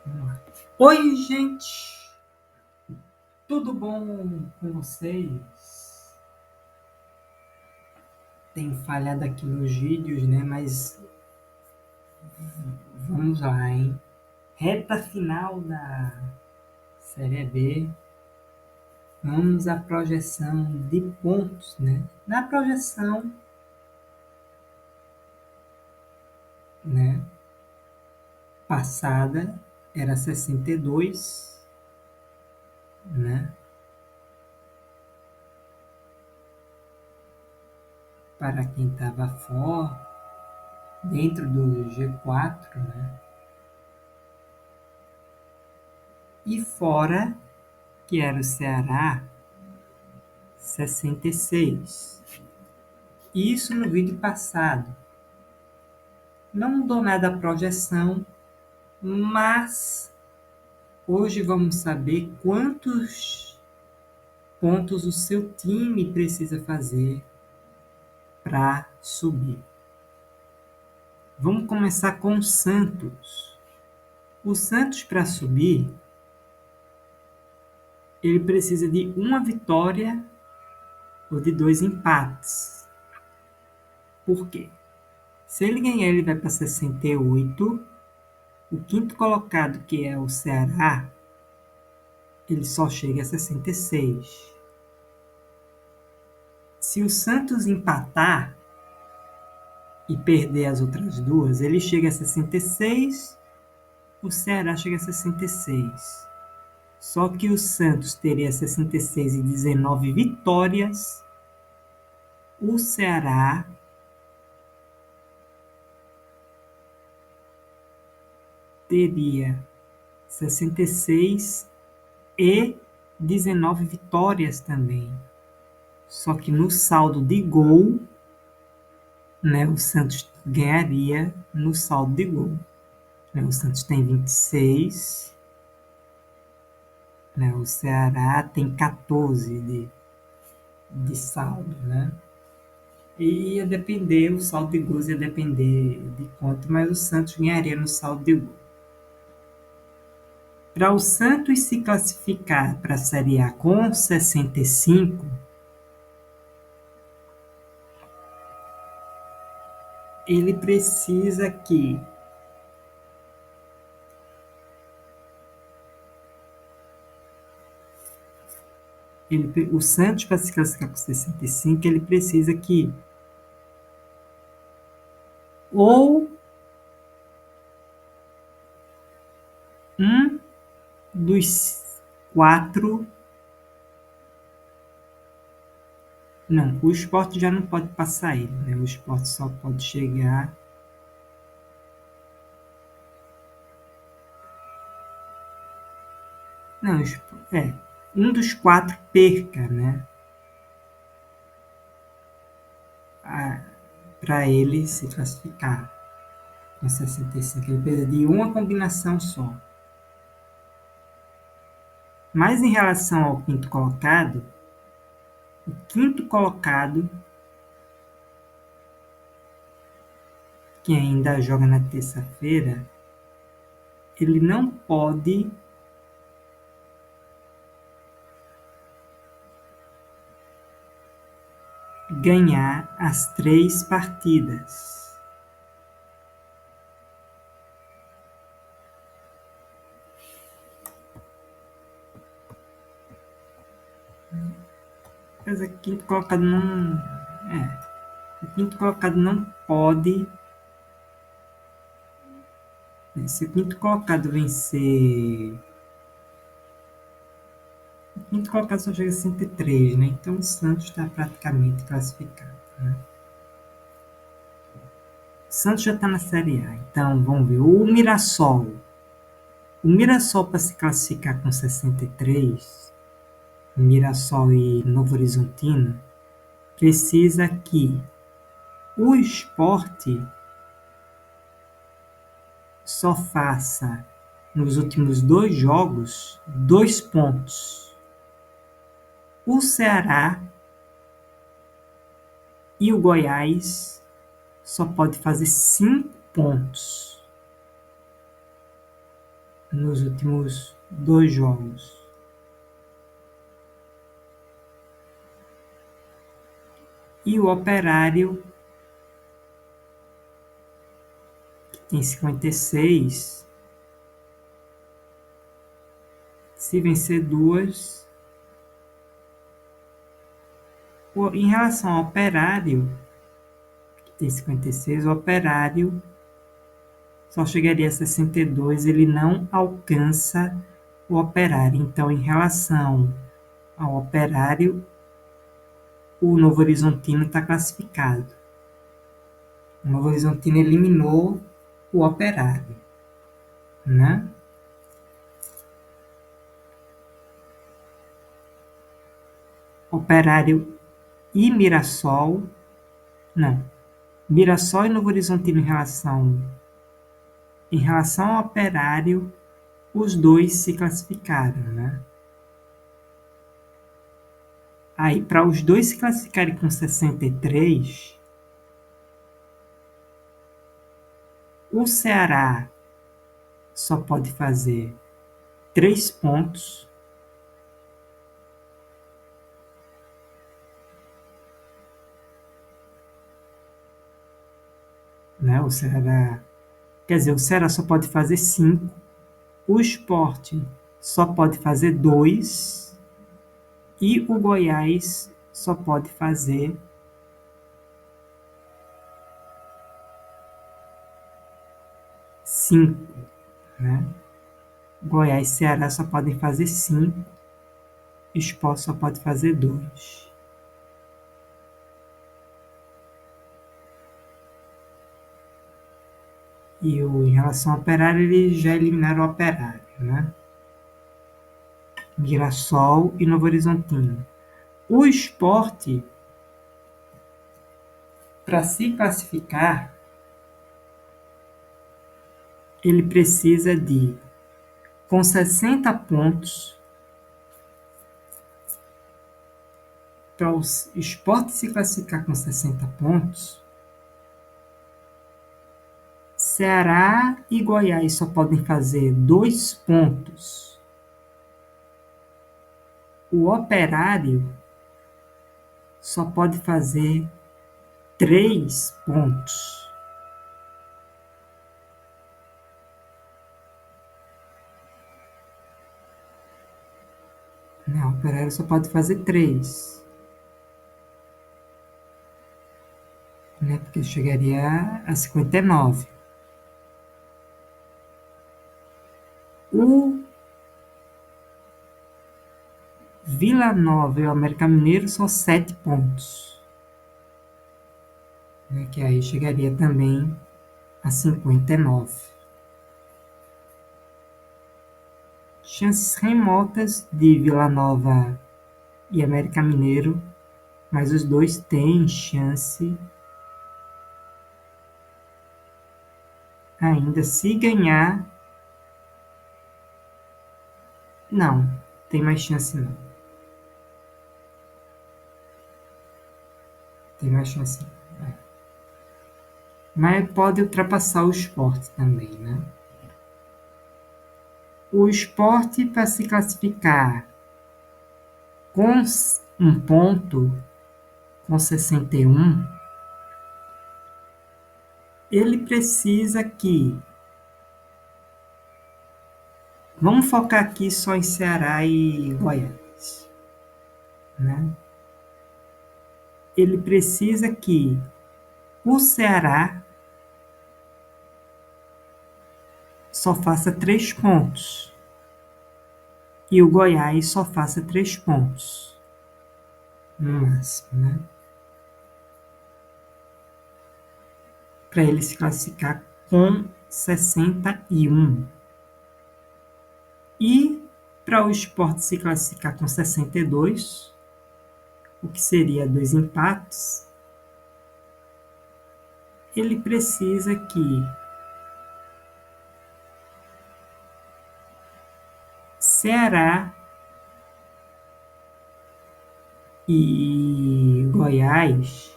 Vamos lá. Oi, gente! Tudo bom com vocês? Tenho falhado aqui nos vídeos, né? Mas vamos lá, hein? Reta final da Série B. Vamos à projeção de pontos, né? Na projeção, né? Passada era 62, né? Para quem estava fora, dentro do G4, né? E fora, que era o Ceará, 66. Isso no vídeo passado. Não mudou nada a projeção, mas hoje vamos saber quantos pontos o seu time precisa fazer para subir. Vamos começar com o Santos. O Santos, para subir, ele precisa de uma vitória ou de 2 empates. Por quê? Se ele ganhar, ele vai para 68. O quinto colocado, que é o Ceará, ele só chega a 66. Se o Santos empatar e perder as outras duas, ele chega a 66, o Ceará chega a 66. Só que o Santos teria 66 e 19 vitórias, o Ceará teria 66 e 19 vitórias também. Só que no saldo de gol, né, o Santos ganharia no saldo de gol. Né, o Santos tem 26, né, o Ceará tem 14 de saldo. Né? E ia depender, o saldo de gols ia depender de quanto, mas o Santos ganharia no saldo de gol. Para o Santos se classificar para a Série A com 65, ele precisa que o Santos, para se classificar com 65, ele precisa que ou um dos quatro. Não, o Sport já não pode passar ele, né? O Sport só pode chegar. Não, um dos quatro perca, né? Para ele se classificar com 65. Ele precisa de uma combinação só. Mas em relação ao quinto colocado, o quinto colocado, que ainda joga na terça-feira, ele não pode ganhar as 3 partidas. Mas o quinto colocado não. O quinto colocado não pode. Se o quinto colocado vencer. O quinto colocado só chega a 103, né? Então o Santos está praticamente classificado. Né? O Santos já está na Série A. Então vamos ver. O Mirassol. O Mirassol, para se classificar com 63, Mirassol e Novo Horizontino, precisa que o Sport só faça, nos últimos 2 jogos, 2 pontos. O Ceará e o Goiás só pode fazer 5 pontos. nos últimos 2 jogos. E o Operário, que tem 56, se vencer 2. Em relação ao Operário, que tem 56, o Operário só chegaria a 62, ele não alcança o Operário. Então, em relação ao Operário, o Novo Horizontino está classificado. O Novo Horizontino eliminou o Operário, né? Operário e Mirassol, não. Mirassol e Novo Horizontino em relação ao Operário, os dois se classificaram, né? Aí, para os dois se classificarem com 63, o Ceará só pode fazer 3 pontos. Né? O Ceará, quer dizer, o Ceará só pode fazer 5. O Sport só pode fazer 2. E o Goiás só pode fazer 5. Né? Goiás e Ceará só podem fazer 5. O Sport só pode fazer 2. E em relação ao Operário, eles já eliminaram o Operário, né? Mirassol e Novo Horizontino. O Sport, para se classificar, ele precisa de, com 60 pontos, para o Sport se classificar com 60 pontos, Ceará e Goiás só podem fazer 2 pontos. O Operário só pode fazer 3 pontos. Não, o Operário só pode fazer 3. Né? Porque chegaria a 59. O Vila Nova e o América Mineiro são 7 pontos. Né? Que aí chegaria também a 59. Chances remotas de Vila Nova e América Mineiro, mas os dois têm chance ainda. Se ganhar, não, tem mais chance não. Tem mais chance não. Mas pode ultrapassar o Sport também, né? O Sport, para se classificar com um ponto, com 61, ele precisa que... Vamos focar aqui só em Ceará e Goiás. Né? Ele precisa que o Ceará só faça 3 pontos. E o Goiás só faça 3 pontos. No máximo, né? Para ele se classificar com 61. E para o Sport se classificar com 62, o que seria 2 empates, ele precisa que Ceará e Goiás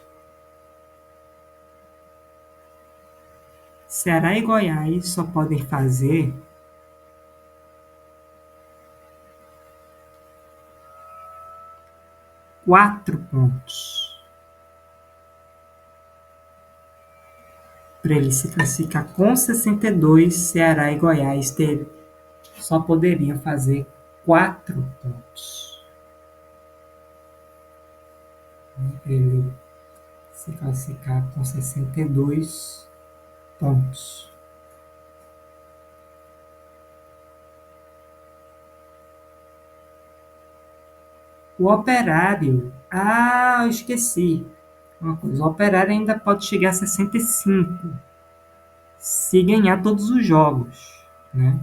só podem fazer 4 pontos. Para ele se classificar com 62, Ceará e Goiás só poderiam fazer 4 pontos. Para ele se classificar com 62 pontos. O Operário... eu esqueci uma coisa. O Operário ainda pode chegar a 65 se ganhar todos os jogos, né?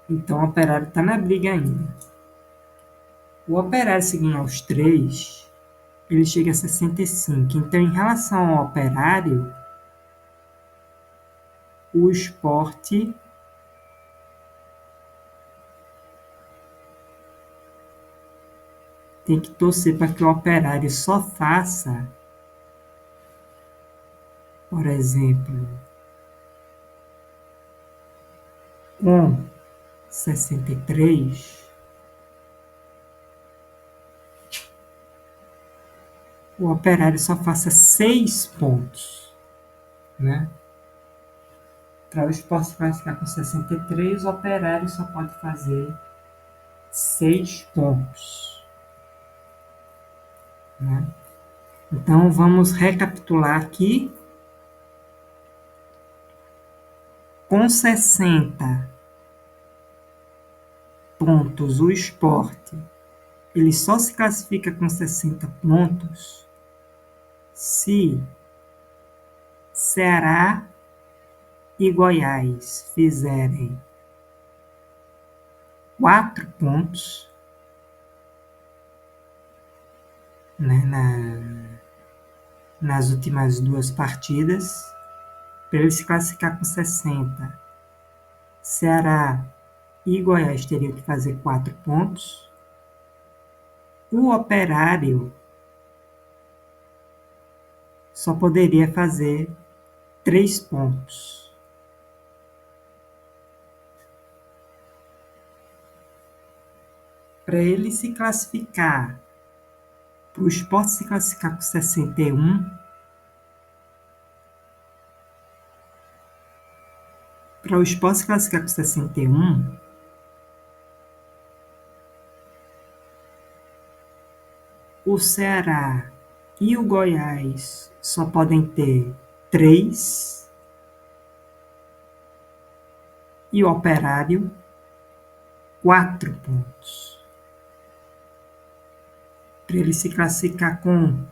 Então o Operário está na briga ainda. O Operário, se ganhar os 3, ele chega a 65. Então, em relação ao Operário, o Sport tem que torcer para que o Operário só faça, por exemplo, com 63, o Operário só faça 6 pontos, né? Para o Sport se classificar com 63, o Operário só pode fazer 6 pontos, né? Então, vamos recapitular aqui. Com 60 pontos, o Sport ele só se classifica com 60 pontos se Ceará e Goiás fizerem 4 pontos, né, nas últimas 2 partidas, para ele se classificar com 60. Ceará e Goiás teriam que fazer 4 pontos. O Operário só poderia fazer 3 pontos. Para ele se classificar, para o Sport se classificar com 61, para o Sport se classificar com 61, o Ceará e o Goiás só podem ter 3, e o Operário 4 pontos. Para ele se classificar com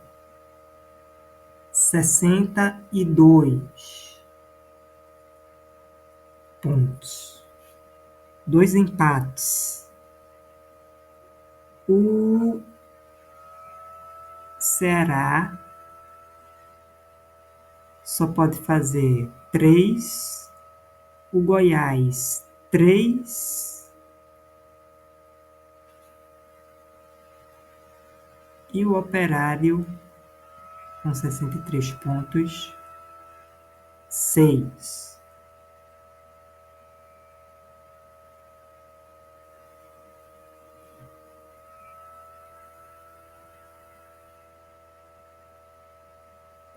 62 pontos. 2 empates. O Ceará só pode fazer 3, o Goiás 3 e o Operário com 63 pontos 6.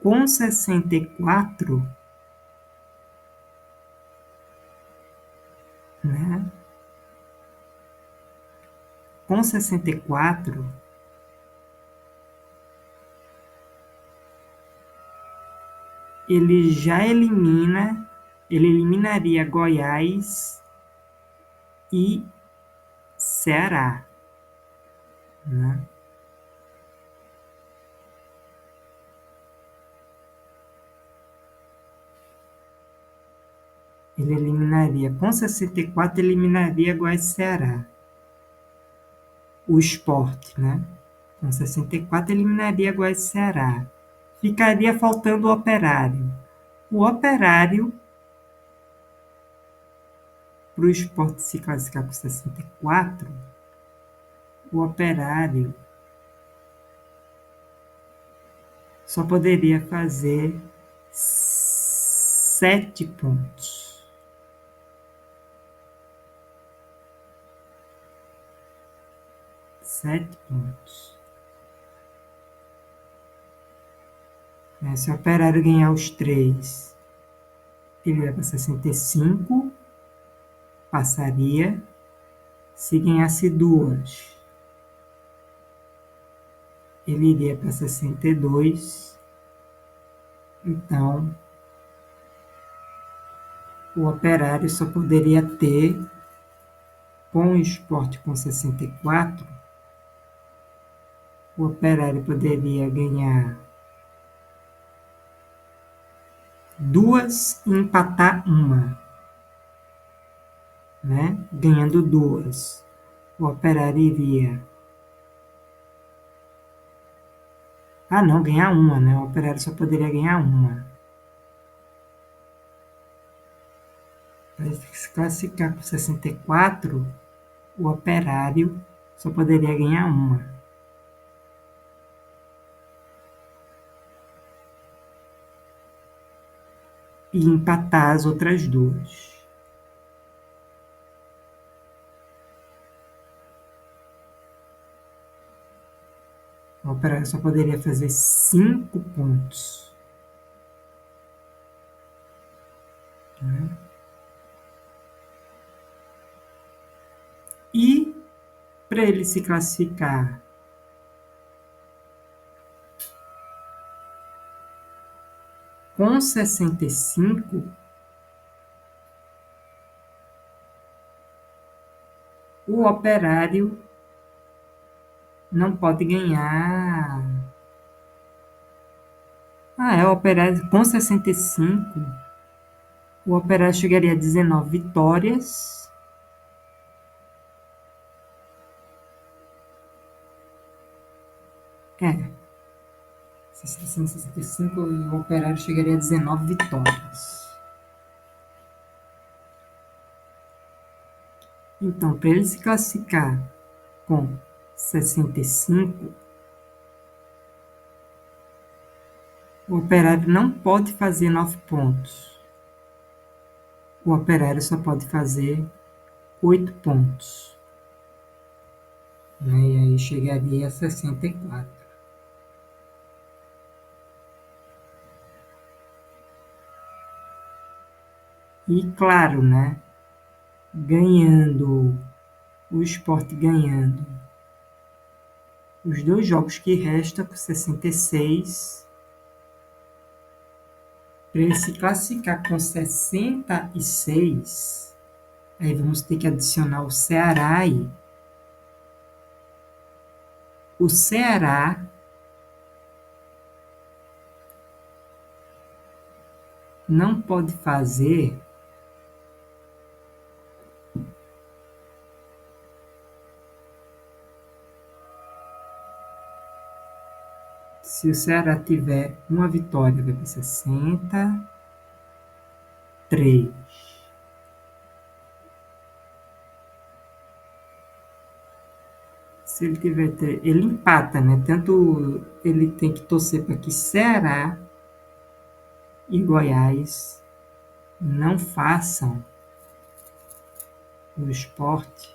Com 64, né? Com 64, ele eliminaria Goiás e Ceará, né? Ele eliminaria, com 64, eliminaria Goiás e Ceará. O Sport, né? Com 64, eliminaria Goiás e Ceará. Ficaria faltando o Operário. O Operário, para o Sport se classificar com 64, o Operário só poderia fazer 7 pontos. 7 pontos. Se o Operário ganhar os 3, ele vai para 65, passaria. Se ganhasse 2, ele iria para 62. Então, o Operário só poderia ter, com o Sport com 64, o Operário poderia ganhar 2 e empatar uma, né? Ganhando 2, o Operário iria... não, ganhar uma, né? O Operário só poderia ganhar uma. Para se classificar com 64, o Operário só poderia ganhar uma. E empatar as outras 2. O Operário só poderia fazer 5 pontos. E para ele se classificar com 65, o Operário não pode ganhar. O Operário com 65, o Operário chegaria a 19 vitórias. 65, o Operário chegaria a 19 vitórias. Então, para ele se classificar com 65, o Operário não pode fazer 9 pontos. O Operário só pode fazer 8 pontos. E aí chegaria a 64. E claro, né? Ganhando, o Sport ganhando os 2 jogos que restam com 66, para ele se classificar com 66, aí vamos ter que adicionar o Ceará aí. O Ceará não pode fazer se o Ceará tiver uma vitória, vai para 63. Se ele tiver, ele empata, né? Tanto ele tem que torcer para que Ceará e Goiás não façam o Sport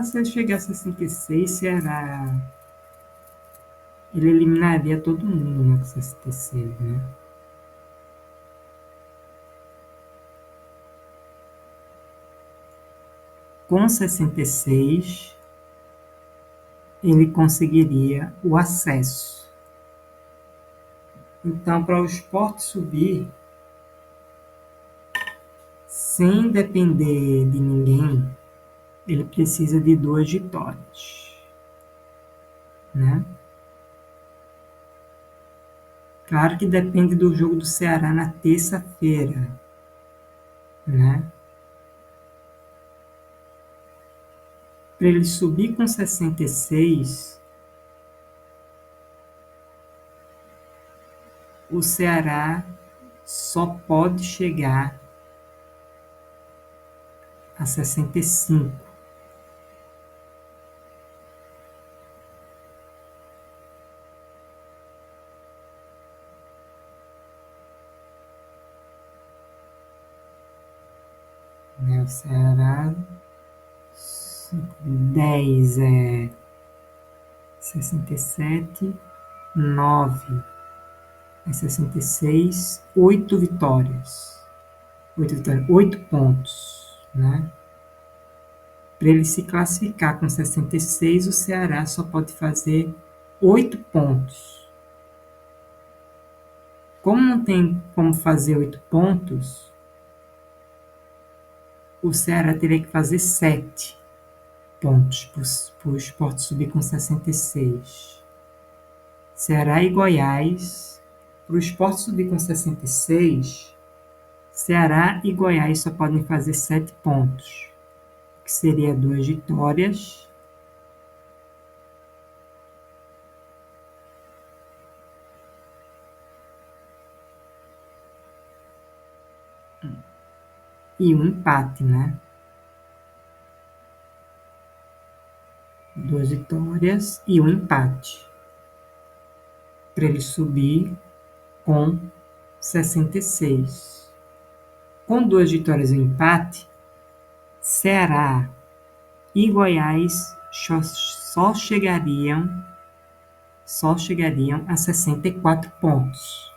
se ele chegar a 66, Ceará, ele eliminaria todo mundo, né, com 66, né? Com 66, ele conseguiria o acesso. Então, para o Sport subir, sem depender de ninguém, ele precisa de 2 vitórias, né? Claro que depende do jogo do Ceará na terça-feira, né? Para ele subir com 66, o Ceará só pode chegar a 65. né? O Ceará, 10 é 67, 9 é 66, 8 vitórias. 8 vitórias, 8 pontos, né? Para ele se classificar com 66, o Ceará só pode fazer 8 pontos. Como não tem como fazer 8 pontos, o Ceará teria que fazer 7 pontos para o Sport subir com 66. Ceará e Goiás, para o Sport subir com 66, Ceará e Goiás só podem fazer 7 pontos, que seria 2 vitórias e um empate, né? 2 vitórias e um empate, para ele subir com 66. Com 2 vitórias e um empate, Ceará e Goiás só chegariam a 64 pontos.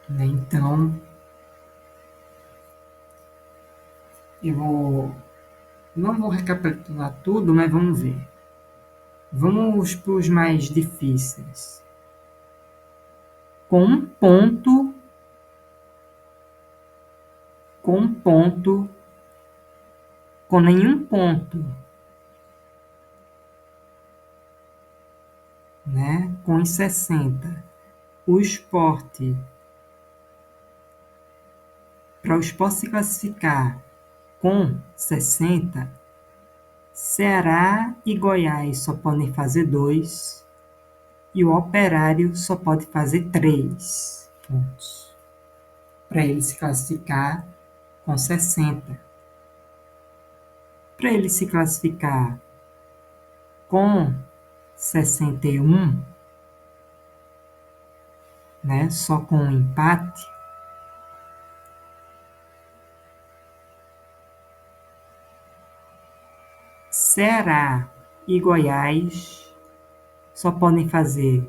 Então, não vou recapitular tudo, mas vamos ver. Vamos para os mais difíceis. Com um ponto, com nenhum ponto, né? Com 60. O Sport, para o Sport se classificar com 60, Ceará e Goiás só podem fazer 2 e o Operário só pode fazer 3 pontos para ele se classificar com 60. Para ele se classificar com 61, né, só com um empate, Ceará e Goiás só podem fazer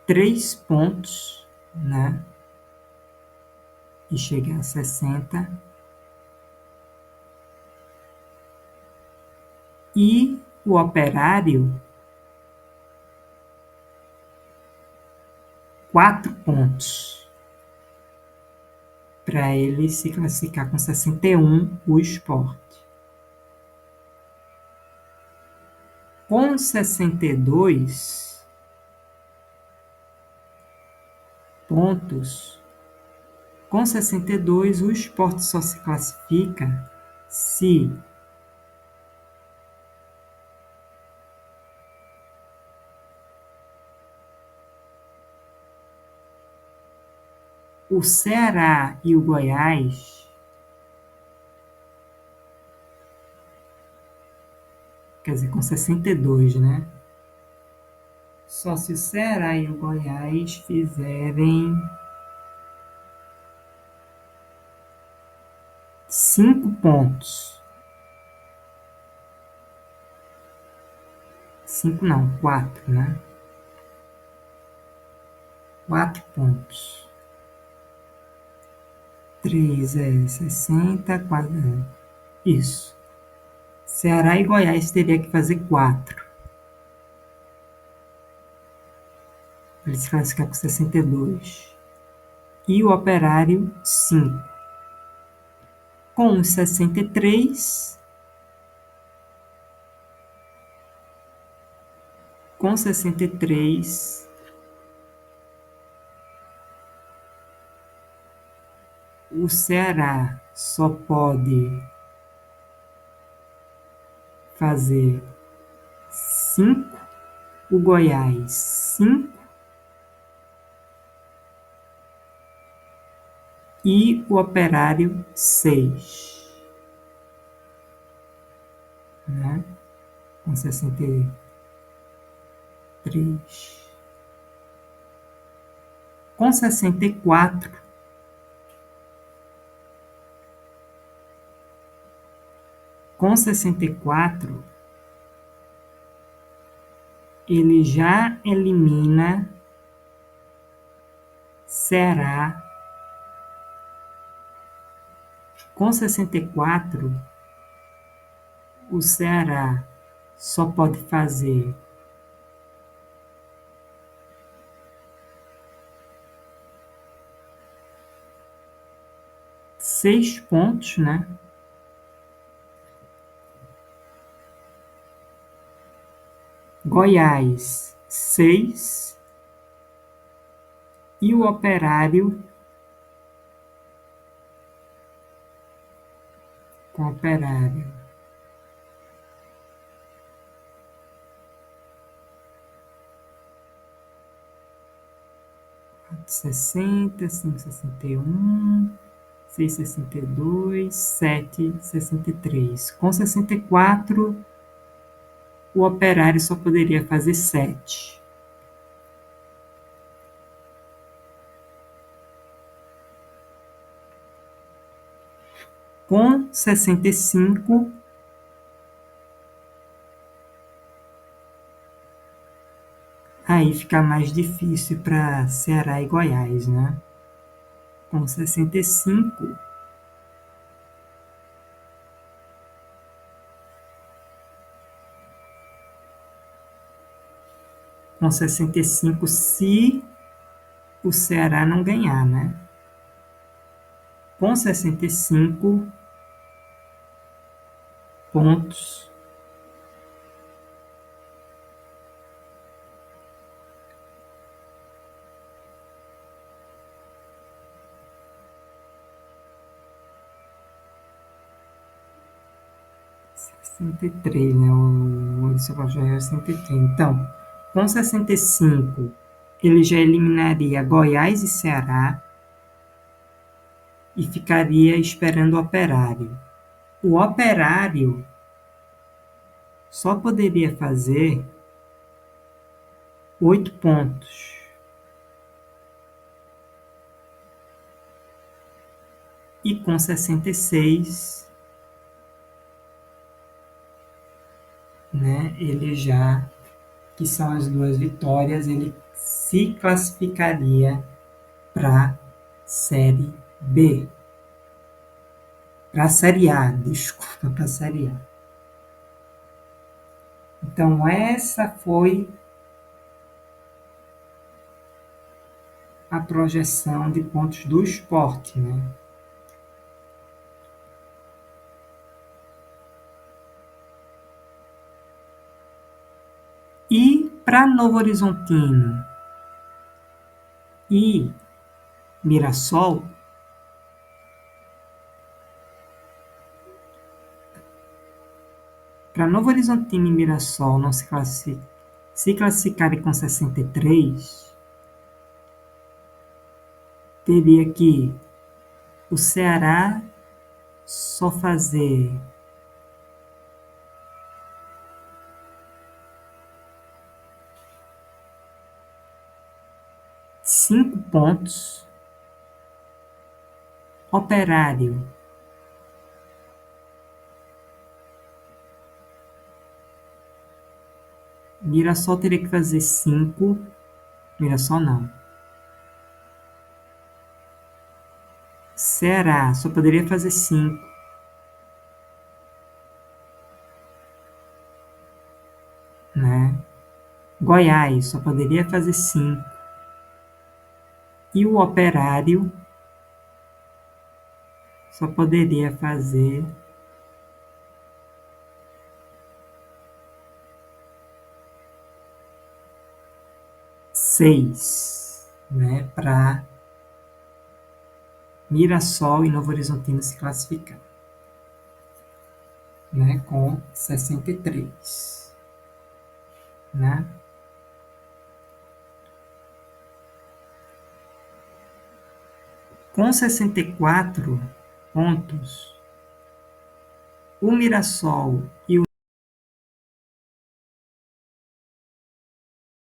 3 pontos, né, e chegar a 60. E o Operário, 4 pontos, para ele se classificar com 61, o Sport. Com 62 pontos, com 62 o Sport só se classifica se o Ceará e o Goiás, quer dizer, com 62, né? Só se o Ceará e o Goiás fizerem 5 pontos. 5 não, 4, né? 4 pontos. 3 é 60, 4 é... Isso. Ceará e Goiás teria que fazer 4. Ele se classificar com 62. E o Operário, 5. Com 63, com 63, o Ceará só pode fazer 5, o Goiás 5 e o Operário 6, né? Com 63. Com 64, ele já elimina Ceará. Com 64, o Ceará só pode fazer 6 pontos, né? Goiás, 6. E o Operário, com Operário, 60, 5,61, 6,62, 7,63. Com 64, o Operário só poderia fazer 7. Com 65, aí fica mais difícil para Ceará e Goiás, né? Com 65, se o Ceará não ganhar, né? Com 65 pontos, (63), né? O municipal já é 63. Então, com 65, ele já eliminaria Goiás e Ceará e ficaria esperando o Operário. O Operário só poderia fazer 8 pontos. E com 66, né, ele já, que são as 2 vitórias, ele se classificaria para Série B. Para a Série A, desculpa, para a Série A. Então, essa foi a projeção de pontos do Sport, né? E para Novo Horizontino e Mirassol, para Novo Horizontino e Mirassol não se classificarem com 63, teria que o Ceará só fazer 5 pontos, Operário Mirassol teria que fazer 5, Mirassol não. Ceará só poderia fazer 5. Né? Goiás só poderia fazer 5. E o Operário só poderia fazer 6, né? Para Mirassol e Novo Horizontino se classificar, né? Com 63, né? Com 64 pontos, o Mirassol e o